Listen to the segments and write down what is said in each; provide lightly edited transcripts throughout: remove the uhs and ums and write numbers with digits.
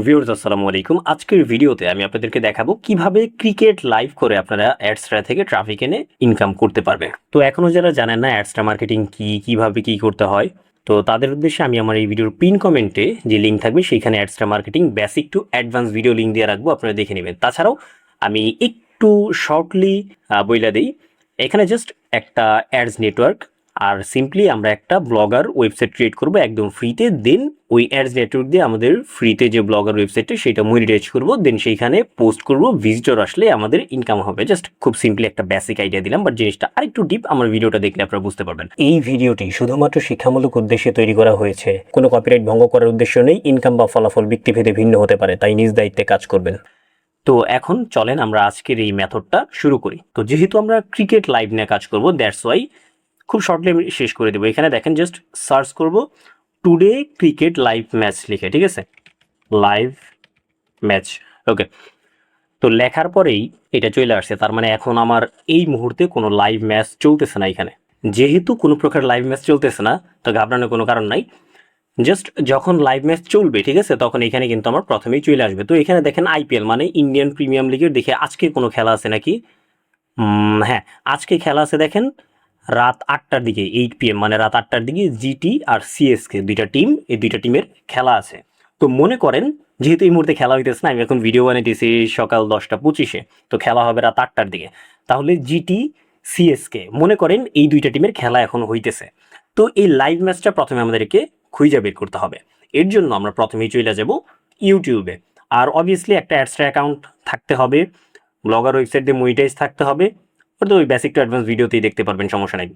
Viewers আসসালামু আলাইকুম। আজকের ভিডিওতে আমি আপনাদেরকে দেখাবো কিভাবে ক্রিকেট লাইভ করে আপনারা অ্যাডস্ট্রা থেকে ট্রাফিক এনে ইনকাম করতে পারবেন। তো এখনো যারা জানেন না অ্যাডস্ট্রা মার্কেটিং কি, কিভাবে কি করতে হয়, তো তাদের উদ্দেশ্যে আমি আমার এই ভিডিওর পিন কমেন্টে যে লিঙ্ক থাকবে সেইখানে Adsterra marketing basic to advance video link দিয়ে রাখবো, আপনারা দেখে নেবেন। তাছাড়াও আমি একটু শর্টলি বইলা দিই, এখানে জাস্ট একটা অ্যাডস নেটওয়ার্ক আর সিম্পলি আমরা একটা ব্লগার ওয়েবসাইট ক্রিয়েট করব একদম ফ্রিতে। দেন ওই অ্যাডস নেটওয়ার্ক দিয়ে আমাদের ফ্রিতে যে ব্লগার ওয়েবসাইটটা সেটা মনিটাইজ করব, দেন সেইখানে পোস্ট করব, ভিজিটর আসলে আমাদের ইনকাম হবে। জাস্ট খুব সিম্পলি একটা বেসিক আইডিয়া দিলাম, বাট জিনিসটা আরেকটু ডিপ আমার ভিডিওটা দেখলে আপনারা বুঝতে পারবেন। এই ভিডিওটি শুধুমাত্র শিক্ষামূলক উদ্দেশ্যে তৈরি করা হয়েছে, কোনো কপিরাইট ভঙ্গ করার উদ্দেশ্য নেই। ইনকাম বা ফলাফল ব্যক্তিভেদে ভিন্ন হতে পারে, তাই নিজ দায়িত্বে কাজ করবেন। তো এখন চলেন আমরা আজকের এই মেথডটা শুরু করি। তো যেহেতু আমরা ক্রিকেট লাইভ নিয়ে কাজ করব, দ্যাটস ওয়াই খুব শর্টলি আমি শেষ করে দেবো। এখানে দেখেন জাস্ট সার্চ করব টুডে ক্রিকেট লাইভ ম্যাচ লিখে, ঠিক আছে, লাইভ ম্যাচ। ওকে, তো লেখার পরেই এটা চলে আসছে, তার মানে এখন আমার এই মুহূর্তে কোনো লাইভ ম্যাচ চলতেছে না এখানে। যেহেতু কোনো প্রকার লাইভ ম্যাচ চলতেছে না, তো ঘাবড়ানোর কোনো কারণ নাই। জাস্ট যখন লাইভ ম্যাচ চলবে, ঠিক আছে, তখন এখানে কিন্তু আমার প্রথমেই চলে আসবে। তো এখানে দেখেন আইপিএল মানে ইন্ডিয়ান প্রিমিয়াম লিগের, দেখে আজকে কোনো খেলা আছে নাকি। হ্যাঁ, আজকে খেলা আছে দেখেন রাত 8টার দিকে, 8 PM, মানে রাত 8টার দিকে জিটি আর সিএসকে দুইটা টিম, এই দুইটা টিমের খেলা আছে। তো মনে করেন যেহেতু এই মুহূর্তে খেলা হইতেছে না, আমি এখন ভিডিও বানাইতেছি সকাল 10টা 25-এ, তো খেলা হবে রাত 8টার দিকে। তাহলে জিটি সিএসকে মনে করেন এই দুইটা টিমের খেলা এখন হইতেছে। তো এই লাইভ ম্যাচটা প্রথমে আমাদেরকে খুঁজে বের করতে হবে। এর জন্য আমরা প্রথমেই চলে যাব ইউটিউবে। আর অবভিয়াসলি একটা অ্যাডস্ট্রা অ্যাকাউন্ট থাকতে হবে, ব্লগার ওয়েবসাইট দিয়ে মনিটাইজ থাকতে হবে। ওটা তো ওই বেসিক টু অ্যাডভান্স ভিডিওতেই দেখতে পারবেন, সমস্যা নাই।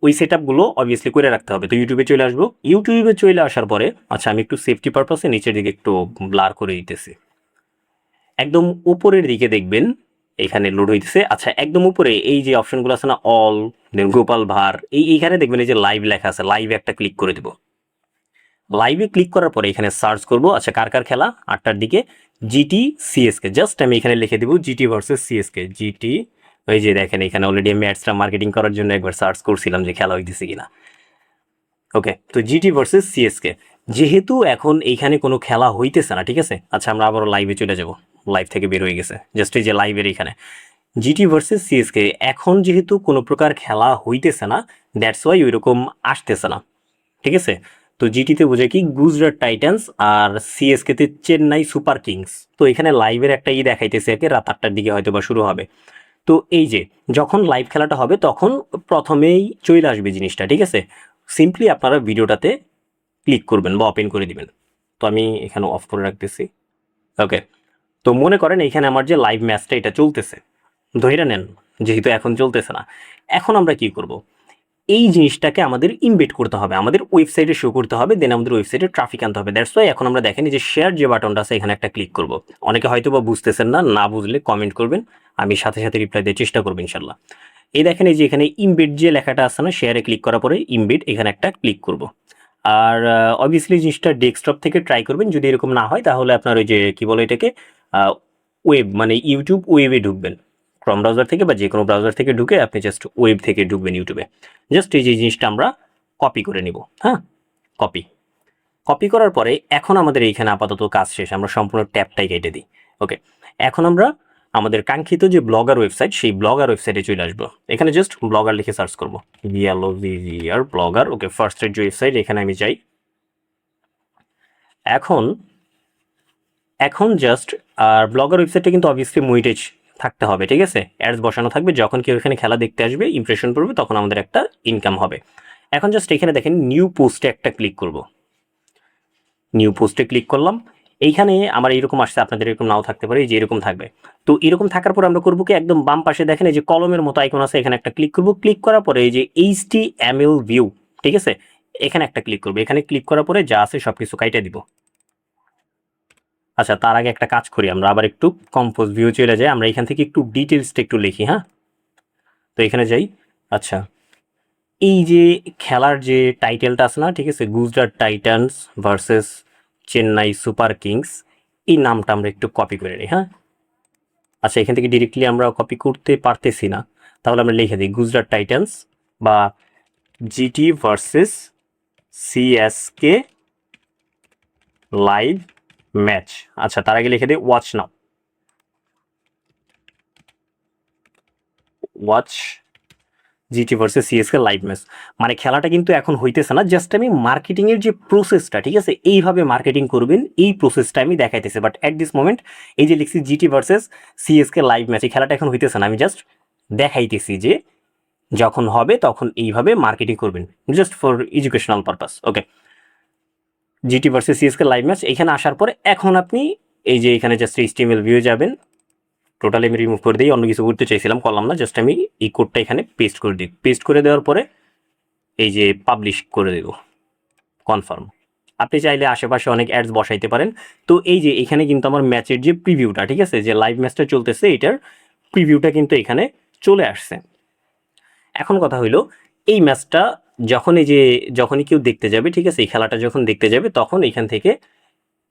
ওই সেট আপগুলো অবভিয়াসলি করে রাখতে হবে। তো ইউটিউবে চলে আসবো। ইউটিউবে চলে আসার পরে আচ্ছা, আমি একটু সেফটি পারপাসে নিচের দিকে একটু ব্লার করে দিতেছি। একদম উপরের দিকে দেখবেন এখানে লোড হইতেছে। আচ্ছা, একদম উপরে এই যে অপশনগুলো আছে না, অল, দেন গোপাল ভাঁড়, এইখানে দেখবেন এই যে লাইভ লেখা আছে, লাইভে একটা ক্লিক করে দেবো। লাইভে ক্লিক করার পরে এখানে সার্চ করব, আচ্ছা কার কার খেলা 8টার দিকে, জিটি সিএসকে। জাস্ট আমি এখানে লিখে দিব জিটি ভার্সেস সিএসকে, জিটি। ওই যে দেখেন এখানে অলরেডি আমি অ্যাডসটা মার্কেটিং করার জন্য একবার সার্চ করছিলাম যে খেলা হইতেছে কিনা। ওকে, তো জিটি ভার্সেস সিএসকে, যেহেতু এখন এইখানে কোনো খেলা হইতেছে না, ঠিক আছে। আচ্ছা, আমরা আবারও লাইভে চলে যাব। লাইভ থেকে বের হয়ে গেছে, জাস্ট এই যে লাইভের এখানে জিটি ভার্সেস সিএসকে, এখন যেহেতু কোনো প্রকার খেলা হইতেছে না, দ্যাটস ওয়াই ওইরকম আসতেছে না, ঠিক আছে। তো জিটিতে বোঝায় কি গুজরাট টাইটান্স, আর সিএসকেতে চেন্নাই সুপার কিংস। তো এখানে লাইভের একটা দেখাইতেছে আর কি, রাত 8টার দিকে হয়তো বা শুরু হবে। তো এই যে যখন লাইভ খেলাটা হবে তখন প্রথমেই চলে আসবে জিনিসটা, ঠিক আছে। সিম্পলি আপনারা ভিডিওটাতে ক্লিক করবেন বা ওপেন করে দিবেন। তো আমি এখানে অফ করে রাখতেছি। ওকে, তো মনে করেন এখানে আমার যে লাইভ ম্যাচটা এটা চলতেছে, ধরে নেন যেহেতু এখন চলতেছে না। এখন আমরা কি করব, এই জিনিসটাকে আমাদের ইমবেড করতে হবে, আমাদের ওয়েবসাইটে শো করতে হবে, দেন আমাদের ওয়েবসাইটে ট্রাফিক আনতে হবে। দ্যাটস ওয়াই এখন আমরা দেখেন যে শেয়ার যে বাটনটা আছে এখানে একটা ক্লিক করব। অনেকে হয়তো বা বুঝতেছেন না, না বুঝলে কমেন্ট করবেন, আমি সাথে সাথে রিপ্লাই দেওয়ার চেষ্টা করবো ইনশাল্লাহ। এই দেখেন এই যে এখানে ইমবেড যে লেখাটা আছে না, শেয়ারে ক্লিক করার পরে ইমবেড এখানে একটা ক্লিক করব। আর অবভিয়াসলি জিনিসটা ডেস্কটপ থেকে ট্রাই করবেন, যদি এরকম না হয় তাহলে আপনার ওই যে কি বলে এটাকে, ওয়েব মানে ইউটিউব ওয়েবে ঢুকবেন, ক্রম ব্রাউজার থেকে বা যে কোনো ব্রাউজার থেকে ঢুকে আপনি জাস্ট ওয়েব থেকে ঢুকবেন ইউটিউবে। জাস্ট এই যে জিনিসটা আমরা কপি করে নিব। হ্যাঁ, কপি কপি করার পরে এখন আমাদের এইখানে আপাতত কাজ শেষ, আমরা সম্পূর্ণ ট্যাবটাই কেটে দিই। ওকে, এখন আমরা আমাদের কাঙ্ক্ষিত যে ব্লগার ওয়েবসাইট, সেই ব্লগার ওয়েবসাইটে চলে আসবো। এখানে জাস্ট ব্লগার লিখে সার্চ করবো, BLOGGR ব্লগার। ওকে, ফার্স্ট যে ওয়েবসাইট এখানে আমি যাই। এখন এখন জাস্ট আর ব্লগার ওয়েবসাইটে কিন্তু অবভিয়াসলি মনিটাইজ থাকতে হবে, ঠিক আছে, অ্যাডস বসানো থাকবে। যখন কেউ এখানে খেলা দেখতে আসবে, ইমপ্রেশন পড়বে, তখন আমাদের একটা ইনকাম হবে। এখন জাস্ট এখানে দেখেন নিউ পোস্টে একটা ক্লিক করব। নিউ পোস্টে ক্লিক করলাম। এইখানে আমার এরকম আসছে, আপনাদের এরকম নাও থাকতে পারে, যে এরকম থাকবে। তো এরকম থাকার পর আমরা করবো কি, একদম বাম পাশে দেখেন এই যে কলমের মতো আইকন আছে, এখানে একটা ক্লিক করব। ক্লিক করার পরে এই যে HTML ভিউ, ঠিক আছে, এখানে একটা ক্লিক করবো। এখানে ক্লিক করার পরে যা আছে সবকিছু কাইটে দিব। আচ্ছা, তার আগে একটা কাজ করি, আমরা আবার একটু কম্পোজ ভিউ চলে যাই, আমরা এখান থেকে একটু ডিটেলসটা একটু লিখি। হ্যাঁ, তো এখানে যাই। আচ্ছা, এই যে খেলার যে টাইটেলটা আছে না, ঠিক আছে, Gujarat Titans versus Chennai super kings, এই নামটা আমরা একটু কপি করে নিই। হ্যাঁ, আচ্ছা, এখান থেকে ডিরেক্টলি আমরা কপি করতে পারতেছি না, তাহলে আমরা লিখে দিই গুজরাট টাইটান্স বা GT versus CSK live match. আচ্ছা, তার আগে লিখে দিই ওয়াচ নাও, watch GT versus CSK live match. মানে খেলাটা কিন্তু এখন হইতেছে না, জাস্ট আমি মার্কেটিং এর যে প্রসেসটা, ঠিক আছে, এইভাবে মার্কেটিং করবেন এই প্রসেসটা আমি দেখাইতেছি। বাট অ্যাট দিস মোমেন্ট এই যে লিখছি GT versus CSK live match, এই খেলাটা এখন হইতেছে না, আমি জাস্ট দেখাইতেছি যে যখন হবে তখন এইভাবে মার্কেটিং করবেন, just for educational purpose. Okay, GT versus CSK live match এখানে আসার পরে এখন আপনি এই যে এখানে জাস্ট এইচটিএমএল ভিউ যাবেন, টোটালি আমি রিমুভ করে দিই, অন্য কিছু করতে চাইছিলাম করলাম না, জাস্ট আমি এই কোডটা এখানে পেস্ট করে দিই। পেস্ট করে দেওয়ার পরে এই যে পাবলিশ করে দেব, কনফার্ম। আপনি চাইলে আশেপাশে অনেক অ্যাডস বসাইতে পারেন। তো এই যে এখানে কিন্তু আমার ম্যাচের যে প্রিভিউটা, ঠিক আছে, যে লাইভ ম্যাচটা চলতেছে এটার প্রিভিউটা কিন্তু এখানে চলে আসছে। এখন কথা হইলো এই ম্যাচটা যখন এই যে যখনই কেউ দেখতে যাবে, ঠিক আছে, এই খেলাটা যখন দেখতে যাবে তখন এখান থেকে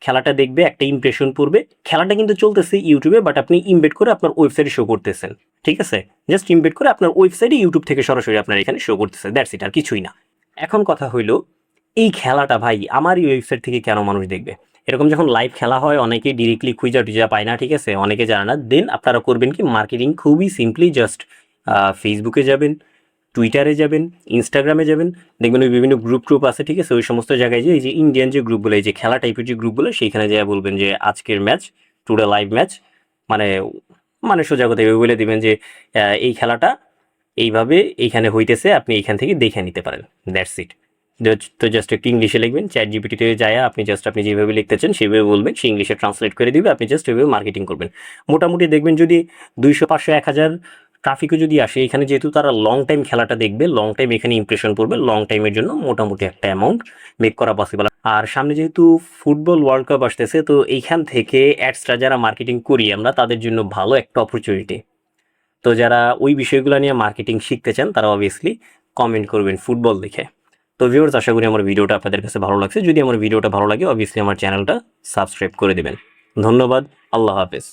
খেলাটা দেখবে, একটা ইমপ্রেশন পড়বে। খেলাটা কিন্তু চলতেছে ইউটিউবে, বাট আপনি ইমবেড করে আপনার ওয়েবসাইটে শো করতেছেন, ঠিক আছে, জাস্ট ইমবেড করে আপনার ওয়েবসাইটে ইউটিউব থেকে সরাসরি আপনার এখানে শো করতেছে, দ্যাটস ইট, আর কিছুই না। এখন কথা হইলো এই খেলাটা ভাই আমার এই ওয়েবসাইট থেকে কেন মানুষ দেখবে? এরকম যখন লাইভ খেলা হয় অনেকে ডিরেক্টলি খুঁজা টুজা পায় না, ঠিক আছে, অনেকে জানে না। দেন আপনারা করবেন কি, মার্কেটিং খুবই সিম্পলি, জাস্ট ফেসবুকে যাবেন, টুইটারে যাবেন, ইনস্টাগ্রামে যাবেন, দেখবেন ওই বিভিন্ন গ্রুপ আছে, ঠিক আছে, ওই সমস্ত জায়গায় যে এই যে ইন্ডিয়ান যে গ্রুপগুলো, এই যে খেলা টাইপের যে গ্রুপগুলো, সেইখানে যেয়ে বলবেন যে আজকের ম্যাচ, টুডে লাইভ ম্যাচ, মানে মানে সোজা কথা এভাবে বলে দিবেন যে এই খেলাটা এইভাবে এইখানে হইতেছে, আপনি এইখান থেকে দেখে নিতে পারেন, দ্যাটস ইট। তো জাস্ট একটু ইংলিশে লিখবেন, চ্যাট জিপিটিতে যায় আপনি জাস্ট আপনি যেভাবে লিখতে চান সেভাবে বলবেন, সে ইংলিশে ট্রান্সলেট করে দিবে, আপনি জাস্ট ওইভাবে মার্কেটিং করবেন। মোটামুটি দেখবেন যদি 200, 500, 1000 ট্রাফিকও যদি আসে এখানে, যেহেতু তারা লং টাইম খেলাটা দেখবে, লং টাইম এখানে ইমপ্রেশন পড়বে, লং টাইমের জন্য মোটামুটি একটা অ্যামাউন্ট মেক করা পসিবল। আর সামনে যেহেতু ফুটবল ওয়ার্ল্ড কাপ আসতেছে, তো এইখান থেকে অ্যাডসটা যারা মার্কেটিং করি আমরা, তাদের জন্য ভালো একটা অপরচুনিটি। তো যারা ওই বিষয়গুলো নিয়ে মার্কেটিং শিখতে চান তারা অবভিয়াসলি কমেন্ট করবেন ফুটবল দেখে। তো ভিউয়ার্স, আশা করি আমার ভিডিওটা আপনাদের কাছে ভালো লাগছে। যদি আমার ভিডিওটা ভালো লাগে অবভিয়াসলি আমার চ্যানেলটা সাবস্ক্রাইব করে দেবেন। ধন্যবাদ, আল্লাহ হাফেজ।